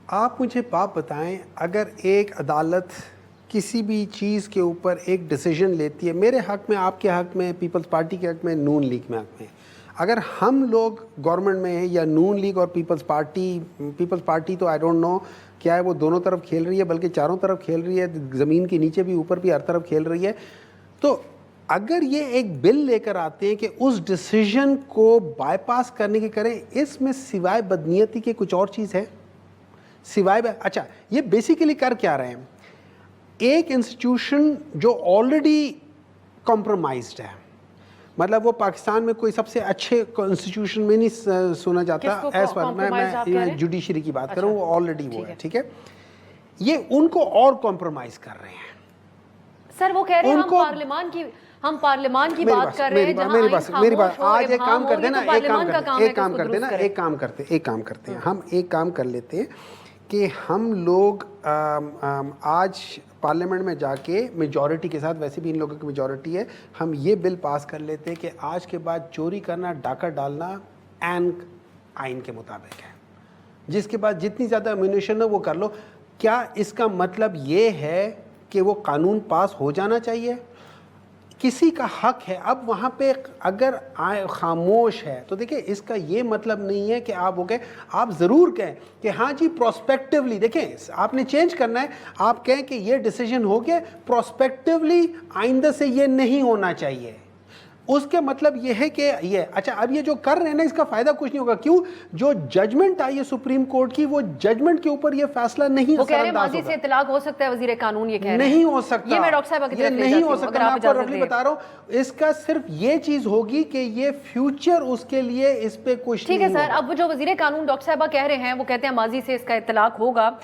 आप मुझे बात बताएं, अगर एक अदालत किसी भी चीज़ के ऊपर एक डिसीजन लेती है, मेरे हक़ में, आपके हक़ में, पीपल्स पार्टी के हक़ में, नून लीग में हक़ में, अगर हम लोग गवर्नमेंट में हैं या नून लीग और पीपल्स पार्टी तो आई डोंट नो क्या है, वो दोनों तरफ खेल रही है, बल्कि चारों तरफ खेल रही है, ज़मीन के नीचे भी ऊपर भी हर तरफ खेल रही है। तो अगर ये एक बिल लेकर आते हैं कि उस डिसीजन को बाईपास करने के करें, इसमें सिवाय बदनीयती के कुछ और चीज़ है? सिवाय अच्छा, ये बेसिकली कर क्या रहे हैं? एक इंस्टीट्यूशन जो ऑलरेडी कॉम्प्रोमाइज्ड है, मतलब वो पाकिस्तान में कोई सबसे अच्छे इंस्टीट्यूशन में नहीं सुना जाता, एज पर मैं जुडिशरी की बात करूं, वो ऑलरेडी वो है, ठीक है, ये उनको और कॉम्प्रोमाइज कर रहे हैं। सर वो कह रहे हैं हम पार्लियामान की बात कर रहे हैं, मेरी बात आज एक काम करते हैं ना, एक काम करते हैं, हम एक काम कर लेते हैं कि हम लोग आज पार्लियामेंट में जाके मेजॉरिटी के साथ, वैसे भी इन लोगों की मेजॉरिटी है, हम ये बिल पास कर लेते हैं कि आज के बाद चोरी करना, डाका डालना आइन के मुताबिक है, जिसके बाद जितनी ज़्यादा एम्यूनिशन है वो कर लो। क्या इसका मतलब ये है कि वो कानून पास हो जाना चाहिए? किसी का हक है। अब वहाँ पे अगर खामोश है तो देखिए, इसका ये मतलब नहीं है कि आप हो गए, आप ज़रूर कहें कि हाँ जी प्रोस्पेक्टिवली, देखें आपने चेंज करना है, आप कहें कि ये डिसीजन हो गया, प्रोस्पेक्टिवली आइंदा से ये नहीं होना चाहिए। उसके मतलब ये है कि ये अच्छा, अब ये जो कर रहे हैं ना, इसका फायदा कुछ नहीं होगा। क्यों? जो जजमेंट आई है सुप्रीम कोर्ट की, वो जजमेंट के ऊपर ये फैसला नहीं असरअंदाज होगा। से इतलाक हो सकता है, वजीर कानून ये कह रहे हैं नहीं हो सकता। ये मैं डॉक्टर साहब की तरफ नहीं हो सकता, मैं आपको रफली बता रहा हूँ। इसका सिर्फ ये चीज होगी कि ये फ्यूचर उसके लिए इस पे कुछ ठीक है सर। अब जो वजीर कानून डॉक्टर साहब कह रहे हैं, वो कहते हैं माजी से इसका इतलाक होगा,